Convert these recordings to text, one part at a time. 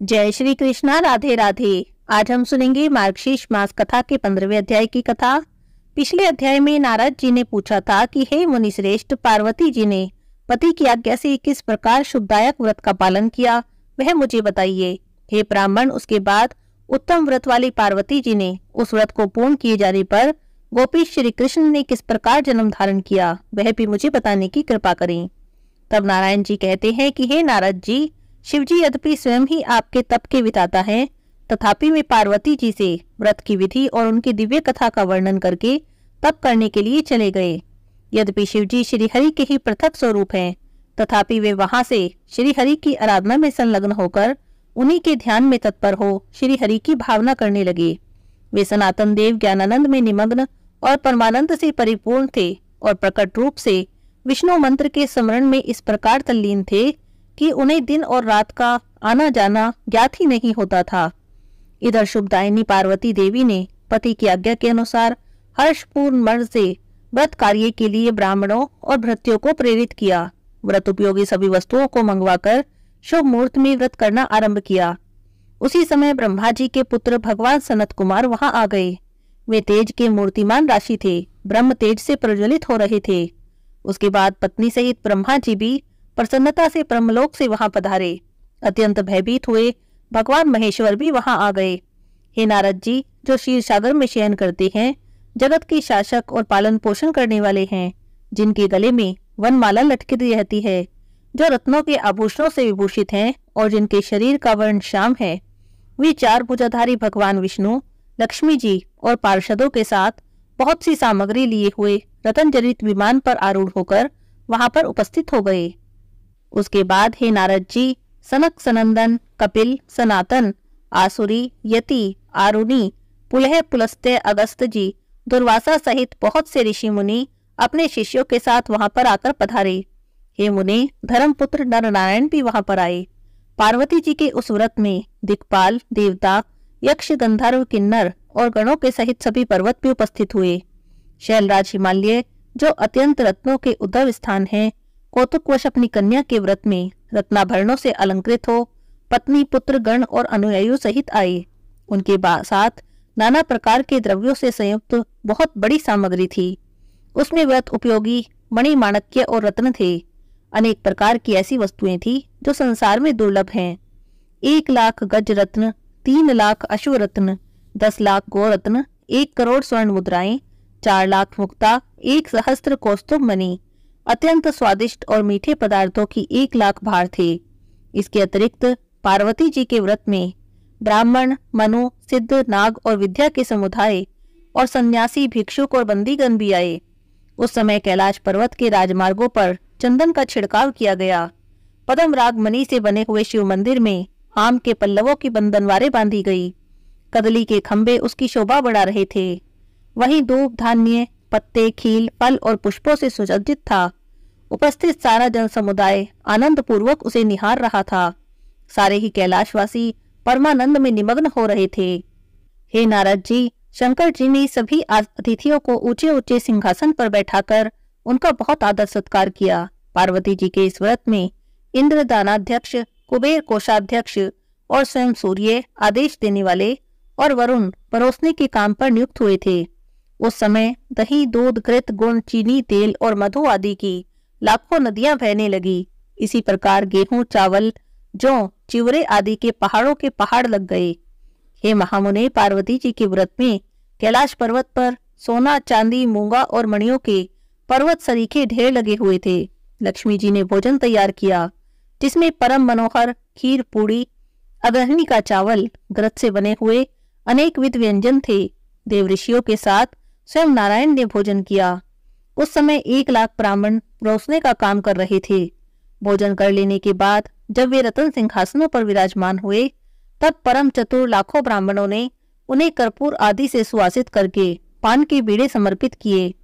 जय श्री कृष्णा। राधे राधे। आज हम सुनेंगे मार्गशीर्ष मास कथा के 15वें अध्याय की कथा। पिछले अध्याय में नारद जी ने पूछा था कि हे मुनि श्रेष्ठ, पार्वती जी ने पति की आज्ञा से किस प्रकार शुभदायक व्रत का पालन किया, वह मुझे बताइए। हे ब्राह्मण, उसके बाद उत्तम व्रत वाली पार्वती जी ने उस व्रत को पूर्ण किए जाने पर गोपी श्री कृष्ण ने किस प्रकार जन्म धारण किया, वह भी मुझे बताने की कृपा करें। तब नारायण जी कहते हैं कि हे नारद जी, शिवजी यद्यपि स्वयं ही आपके तप के विधाता हैं, तथापि वे पार्वती जी से व्रत की विधि और उनकी दिव्य कथा का वर्णन करके तप करने के लिए चले गए। यद्यपि शिवजी श्री हरि के ही पृथक स्वरूप हैं, तथापि वे वहां से श्री हरि की आराधना में संलग्न होकर उन्हीं के ध्यान में तत्पर हो श्री हरि की भावना करने लगे। वे सनातन देव ज्ञानानंद में निमग्न और परमानंद से परिपूर्ण थे और प्रकट रूप से विष्णु मंत्र के स्मरण में इस प्रकार तल्लीन थे कि उन्हें दिन और रात का आना जाना ज्ञात ही नहीं होता था। इधर शुभदायिनी पार्वती देवी ने पति की आज्ञा के अनुसार हर्षपूर्ण मन से व्रत कार्य के लिए ब्राह्मणों और भृत्यों को प्रेरित किया। व्रत उपयोगी सभी वस्तुओं को मंगवाकर शुभ मुहूर्त में व्रत करना आरंभ किया। उसी समय ब्रह्मा जी के पुत्र भगवान सनत कुमार वहां आ गए। वे तेज के मूर्तिमान राशि थे, ब्रह्म तेज से प्रज्वलित हो रहे थे। उसके बाद पत्नी सहित ब्रह्मा जी भी प्रसन्नता से ब्रह्मलोक से वहां पधारे। अत्यंत भयभीत हुए भगवान महेश्वर भी वहां आ गए। हे नारद जी, जो क्षीर सागर में शयन करते हैं, जगत के शासक और पालन पोषण करने वाले हैं, जिनके गले में वनमाला लटकी रहती है, जो रत्नों के आभूषणों से विभूषित हैं और जिनके शरीर का वर्ण श्याम है, वे चार भुजाधारी भगवान विष्णु, लक्ष्मी जी और पार्षदों के साथ बहुत सी सामग्री लिए हुए रतन जनित विमान पर आरूढ़ होकर वहां पर उपस्थित हो गए। उसके बाद हे नारद जी, सनक सनंदन, कपिल, सनातन, आसुरी, यति, आरुणि, पुलह, पुलस्त्य, अगस्त जी, दुर्वासा सहित बहुत से ऋषि मुनि अपने शिष्यों के साथ वहां पर आकर पधारे। हे मुनि, धर्मपुत्र नर नारायण भी वहां पर आए। पार्वती जी के उस व्रत में दिक्पाल, देवता, यक्ष, गंधर्व, किन्नर और गणों के सहित सभी पर्वत भी उपस्थित हुए। शैलराज हिमालय, जो अत्यंत रत्नों के उद्भव स्थान है, कौतुकवश अपनी कन्या के व्रत में रत्नाभरणों से अलंकृत हो पत्नी, पुत्र गण और अनुयायियों सहित आए। उनके साथ नाना प्रकार के द्रव्यों से संयुक्त बहुत बड़ी सामग्री थी। उसमें व्रत उपयोगी मणि, माणक्य और रत्न थे। अनेक प्रकार की ऐसी वस्तुएं थी जो संसार में दुर्लभ हैं। 1 लाख गज रत्न, 3 लाख अश्व रत्न, 10 लाख गोरत्न, 1 करोड़ स्वर्ण मुद्राएं, 4 लाख मुक्ता, 1 सहस्त्र कौस्तुभ मणि, अत्यंत स्वादिष्ट और मीठे पदार्थों की 1 लाख भार थे। इसके अतिरिक्त पार्वती जी के व्रत में ब्राह्मण, मनु, सिद्ध, नाग और विद्या के समुदाय और सन्यासी, भिक्षुक और बंदीगण भी आए। उस समय कैलाश पर्वत के राजमार्गों पर चंदन का छिड़काव किया गया। पद्म राग मणि से बने हुए शिव मंदिर में आम के पल्लवों की बंधनवारें बांधी गई। कदली के खंभे उसकी शोभा बढ़ा रहे थे। वहीं धूप, धान्य, पत्ते, खील, फल और पुष्पों से सुसज्जित था। उपस्थित सारा जन समुदाय आनंद पूर्वक उसे निहार रहा था। सारे ही कैलाशवासी परमानंद में निमग्न हो रहे थे। हे नारद जी, शंकर जी ने सभी अतिथियों को ऊंचे ऊंचे सिंहासन पर बैठाकर उनका बहुत आदर सत्कार किया। पार्वती जी के इस व्रत में इंद्र दानाध्यक्ष, कुबेर कोषाध्यक्ष और स्वयं सूर्य आदेश देने वाले और वरुण परोसने के काम पर नियुक्त हुए थे। उस समय दही, दूध, घृत, गुड़, चीनी, तेल और मधु आदि की लाखों नदियां बहने लगी। इसी प्रकार गेहूं, चावल, जौ, चिवरे आदि के पहाड़ों के पहाड़ लग गए। हे महामुने, पार्वती जी के व्रत में कैलाश पर्वत पर सोना, चांदी, मूंगा और मणियों के पर्वत सरीखे ढेर लगे हुए थे। लक्ष्मी जी ने भोजन तैयार किया, जिसमें परम मनोहर खीर, पूड़ी, अदहनी का चावल, घृत से बने हुए अनेक विध व्यंजन थे। देव ऋषियों के साथ स्वयं नारायण ने भोजन किया। उस समय 1 लाख ब्राह्मण परोसने का काम कर रहे थे। भोजन कर लेने के बाद जब वे रतन सिंहासनों पर विराजमान हुए, तब परम चतुर लाखों ब्राह्मणों ने उन्हें कर्पूर आदि से सुवासित करके पान के बीड़े समर्पित किए।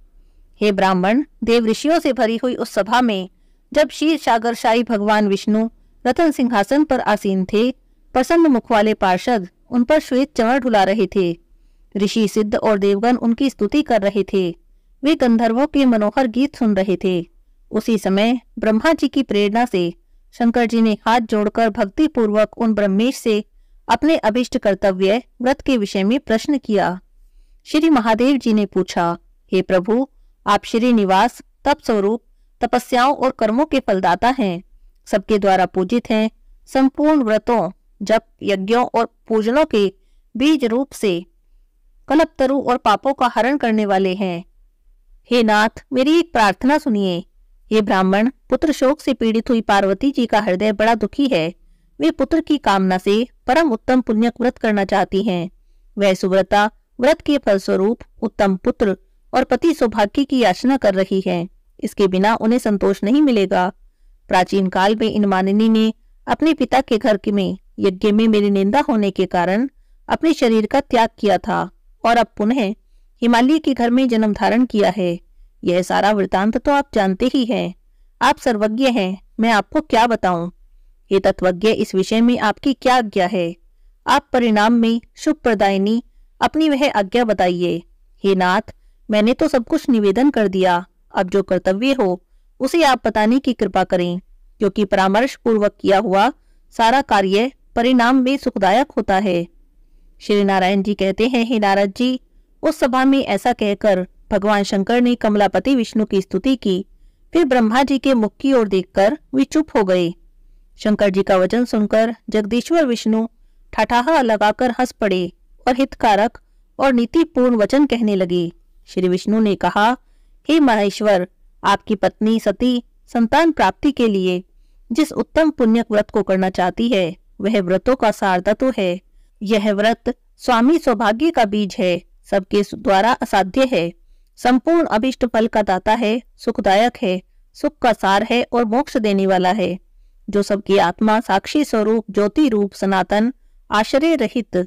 हे ब्राह्मण, देव ऋषियों से भरी हुई उस सभा में जब क्षीर सागरशाही भगवान विष्णु रतन सिंहासन पर आसीन थे, प्रसन्न मुख वाले पार्षद उन पर श्वेत चंवर ढुला रहे थे। ऋषि, सिद्ध और देवगण उनकी स्तुति कर रहे थे। वे गंधर्वों के मनोहर गीत सुन रहे थे। उसी समय ब्रह्मा जी की प्रेरणा से शंकर जी ने हाथ जोड़कर भक्ति पूर्वक उन ब्रह्मेश से अपने अभिष्ट कर्तव्य व्रत के विषय में प्रश्न किया। श्री महादेव जी ने पूछा, हे प्रभु, आप श्रीनिवास, तप स्वरूप, तपस्याओं और कर्मों के फलदाता हैं, सबके द्वारा पूजित हैं, संपूर्ण व्रतों, जप, यज्ञों और पूजनों के बीज रूप से कल्पतरु और पापों का हरण करने वाले हैं। हे नाथ, मेरी एक प्रार्थना सुनिए। हे ब्राह्मण, पुत्र शोक से पीड़ित हुई पार्वती जी का हृदय बड़ा दुखी है। वे पुत्र की कामना से परम उत्तम पुण्यक व्रत करना चाहती हैं। वह सुव्रता व्रत के फलस्वरूप उत्तम पुत्र और पति सौभाग्य की याचना कर रही है। इसके बिना उन्हें संतोष नहीं मिलेगा। प्राचीन काल में इन मानिनी ने अपने पिता के घर में यज्ञ में मेरी निंदा होने के कारण अपने शरीर का त्याग किया था और अब पुनः हिमालय के घर में जन्म धारण किया है। यह सारा वृतांत तो आप जानते ही हैं। आप सर्वज्ञ हैं, मैं आपको क्या बताऊं। ये तत्वज्ञ, इस विषय में आपकी क्या आज्ञा है। आप परिणाम में शुभ प्रदायिनी अपनी वह आज्ञा बताइए। हे नाथ, मैंने तो सब कुछ निवेदन कर दिया। अब जो कर्तव्य हो उसे आप बताने की कृपा करें, क्योंकि परामर्श पूर्वक किया हुआ सारा कार्य परिणाम में सुखदायक होता है। श्री नारायण जी कहते हैं, हे नारद जी, उस सभा में ऐसा कहकर भगवान शंकर ने कमलापति विष्णु की स्तुति की। फिर ब्रह्मा जी के मुख की ओर देखकर वे चुप हो गए। शंकर जी का वचन सुनकर जगदीश्वर विष्णु ठठाहा लगाकर हंस पड़े और हितकारक और नीतिपूर्ण वचन कहने लगे। श्री विष्णु ने कहा, हे महेश्वर, आपकी पत्नी सती संतान प्राप्ति के लिए जिस उत्तम पुण्यक व्रत को करना चाहती है, वह व्रतों का सार तत्व है। यह व्रत स्वामी सौभाग्य का बीज है, सबके द्वारा असाध्य है, संपूर्ण अभिष्ट फल का दाता है, सुखदायक है, सुख का सार है और मोक्ष देने वाला है। जो सबकी आत्मा साक्षी स्वरूप, ज्योति रूप, सनातन, आश्रय रहित,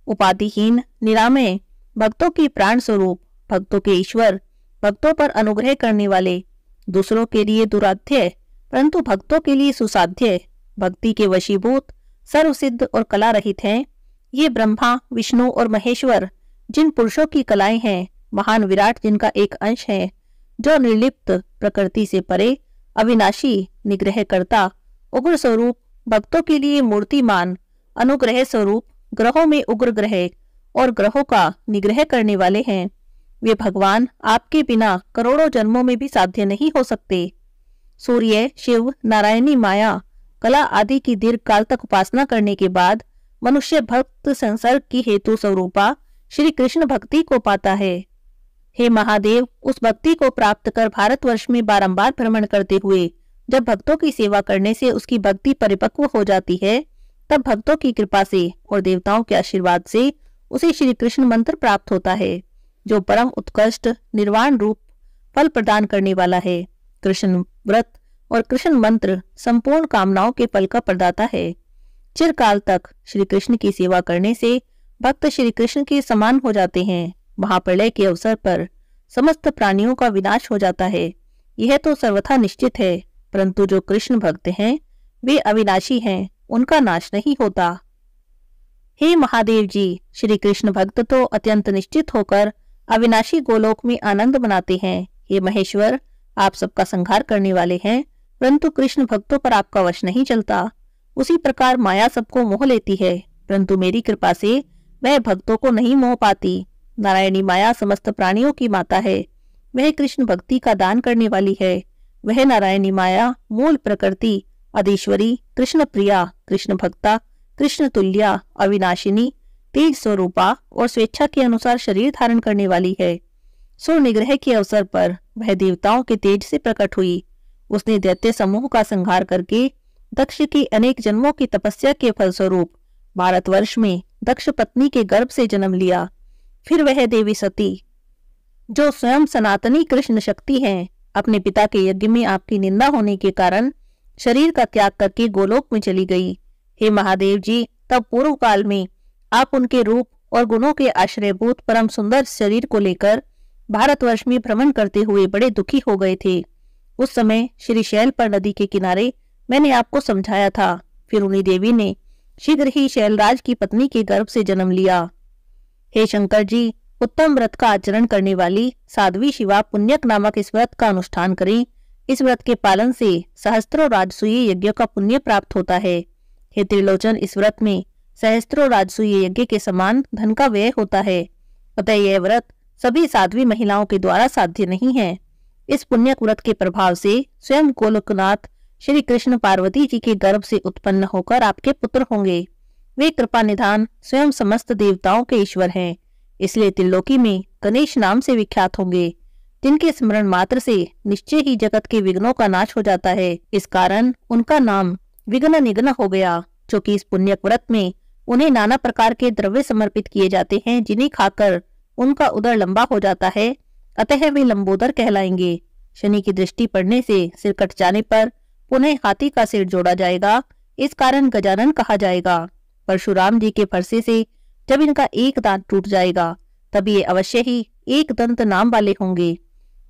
उपाधिहीन, निरामय, भक्तों की प्राण स्वरूप, भक्तों के ईश्वर, भक्तों पर अनुग्रह करने वाले, दूसरों के लिए दुराध्य परंतु भक्तों के लिए सुसाध्य, भक्ति के वशीभूत, सर्वसिद्ध और कला रहित हैं। ये ब्रह्मा, विष्णु और महेश्वर जिन पुरुषों की कलाएं हैं, महान विराट जिनका एक अंश है, जो निर्लिप्त, प्रकृति से परे, अविनाशी, निग्रह करता, उग्र स्वरूप, भक्तों के लिए मूर्तिमान, अनुग्रह स्वरूप, ग्रहों में उग्र ग्रह और ग्रहों का निग्रह करने वाले हैं। वे भगवान आपके बिना करोड़ों जन्मों में भी साध्य नहीं हो सकते। सूर्य, शिव, नारायणी माया, कला आदि की दीर्घ काल तक उपासना करने के बाद मनुष्य भक्त संसर्ग की हेतु स्वरूपा श्री कृष्ण भक्ति को पाता है। हे महादेव, उस भक्ति को प्राप्त कर भारतवर्ष में बारंबार भ्रमण करते हुए जब भक्तों की सेवा करने से उसकी भक्ति परिपक्व हो जाती है, तब भक्तों की कृपा से और देवताओं के आशीर्वाद से उसे श्री कृष्ण मंत्र प्राप्त होता है, जो परम उत्कृष्ट निर्वाण रूप फल प्रदान करने वाला है। कृष्ण व्रत और कृष्ण मंत्र संपूर्ण कामनाओं के फल का प्रदाता है। चिरकाल तक श्री कृष्ण की सेवा करने से भक्त श्री कृष्ण के समान हो जाते हैं। महाप्रलय के अवसर पर समस्त प्राणियों का विनाश हो जाता है, यह तो सर्वथा निश्चित है, परंतु जो कृष्ण भक्त हैं वे अविनाशी हैं, उनका नाश नहीं होता। हे महादेव जी, श्री कृष्ण भक्त तो अत्यंत निश्चित होकर अविनाशी गोलोक में आनंद मनाते हैं। हे महेश्वर, आप सबका संहार करने वाले हैं, परंतु कृष्ण भक्तों पर आपका वश नहीं चलता। उसी प्रकार माया सबको मोह लेती है, परंतु मेरी कृपा से वह भक्तों को नहीं मोह पाती। नारायणी माया समस्त प्राणियों की माता है, वह कृष्ण भक्ति का दान करने वाली है। वह नारायणी माया मूल प्रकृति, अधीश्वरी, कृष्ण प्रिया, कृष्ण भक्ता, कृष्ण तुल्या, अविनाशिनी, तेज स्वरूपा और स्वेच्छा के अनुसार शरीर धारण करने वाली है। सुर निग्रह के अवसर पर वह देवताओं के तेज से प्रकट हुई। उसने दैत्य समूह का संहार करके दक्ष की अनेक जन्मों की तपस्या के फलस्वरूप भारतवर्ष में दक्ष पत्नी के गर्भ से जन्म लिया। फिर वह देवी सती, जो स्वयं सनातनी कृष्ण शक्ति हैं, अपने पिता के यज्ञ में आपकी निंदा होने के कारण शरीर का त्याग करके गोलोक में चली गई। हे महादेव जी, तब पूर्व काल में आप उनके रूप और गुणों के आश्रयभूत परम सुंदर शरीर को लेकर भारतवर्ष में भ्रमण करते हुए बड़े दुखी हो गए थे। उस समय श्री शैल पर नदी के किनारे मैंने आपको समझाया था। फिर उन्हीं देवी ने शीघ्र ही शैलराज की पत्नी के गर्भ से जन्म लिया। हे शंकर जी, उत्तम व्रत का आचरण करने वाली साध्वी शिवा पुण्यक नामक इस व्रत का अनुष्ठान करें। इस व्रत के पालन से सहस्त्रों राजसूय यज्ञों का पुण्य प्राप्त होता है। हे त्रिलोचन, इस व्रत में सहस्त्रों राजसूय यज्ञ के समान धन का व्यय होता है। अतः यह व्रत सभी साध्वी महिलाओं के द्वारा साध्य नहीं है। इस पुण्य व्रत के प्रभाव से स्वयं गोलोकनाथ श्री कृष्ण पार्वती जी के गर्भ से उत्पन्न होकर आपके पुत्र होंगे। वे कृपा निधान स्वयं समस्त देवताओं के ईश्वर हैं, इसलिए त्रिलोकी में गणेश नाम से विख्यात होंगे, जिनके स्मरण मात्र से निश्चय ही जगत के विघ्नों का नाश हो जाता है। इस कारण उनका नाम विघ्न निघ्न हो गया, क्योंकि इस पुण्य व्रत में उन्हें नाना प्रकार के द्रव्य समर्पित किए जाते हैं, जिन्हें खाकर उनका उदर लंबा हो जाता है, अतः वे लंबोदर कहलाएंगे। शनि की दृष्टि पड़ने से सिर कट जाने पर पुनः हाथी का सिर जोड़ा जाएगा, इस कारण गजानन कहा जाएगा। परशुराम जी के फरसे से जब इनका एक दांत टूट जाएगा, तब ये अवश्य ही एक दंत नाम वाले होंगे।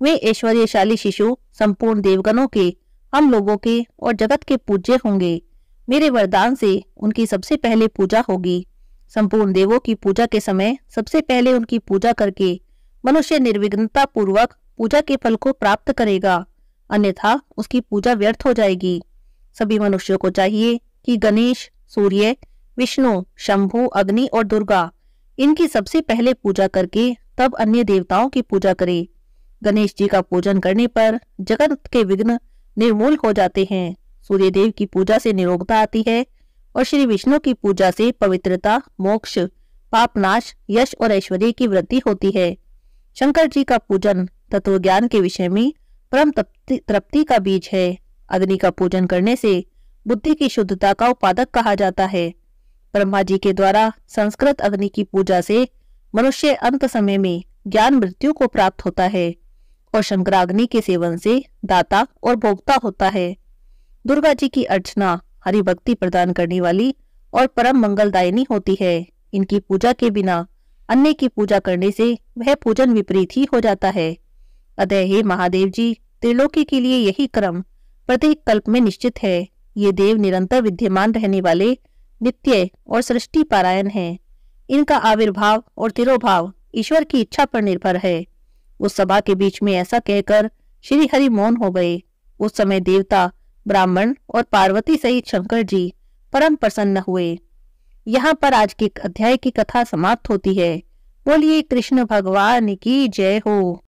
वे ऐश्वर्यशाली शिशु संपूर्ण देवगणों के, हम लोगों के और जगत के पूज्य होंगे। मेरे वरदान से उनकी सबसे पहले पूजा होगी। संपूर्ण देवों की पूजा के समय सबसे पहले उनकी पूजा करके मनुष्य निर्विघ्नता पूर्वक पूजा के फल को प्राप्त करेगा, अन्यथा उसकी पूजा व्यर्थ हो जाएगी। सभी मनुष्यों को चाहिए कि गणेश, सूर्य, विष्णु, शंभु, अग्नि और दुर्गा, इनकी सबसे पहले पूजा करके तब अन्य देवताओं की पूजा करे। गणेश जी का पूजन करने पर जगत के विघ्न निर्मूल हो जाते हैं। सूर्य देव की पूजा से निरोगता आती है और श्री विष्णु की पूजा से पवित्रता, मोक्ष, पापनाश, यश और ऐश्वर्य की वृद्धि होती है। शंकर जी का पूजन तत्व ज्ञान के विषय में परम तृप्ति का बीज है। अग्नि का पूजन करने से बुद्धि की शुद्धता का उपादक कहा जाता है। ब्रह्मा जी के द्वारा संस्कृत अग्नि की पूजा से मनुष्य अंत समय में ज्ञान मृत्यु को प्राप्त होता है और शंकराग्नि के सेवन से दाता और भोक्ता होता है। दुर्गा जी की अर्चना हरि भक्ति प्रदान करने वाली और परम मंगलदायिनी होती है। इनकी पूजा के बिना अन्य की पूजा करने से वह पूजन विपरीत ही हो जाता है। अतः हे महादेव जी, त्रिलोकी के लिए यही क्रम प्रत्येक कल्प में निश्चित है। ये देव निरंतर विद्यमान रहने वाले, नित्य और सृष्टि पारायण हैं। इनका आविर्भाव और तिरोभाव ईश्वर की इच्छा पर निर्भर है। उस सभा के बीच में ऐसा कहकर श्री हरि मौन हो गए। उस समय देवता, ब्राह्मण और पार्वती सहित शंकर जी परम प्रसन्न हुए। यहाँ पर आज के अध्याय की कथा समाप्त होती है। बोलिए कृष्ण भगवान की जय हो।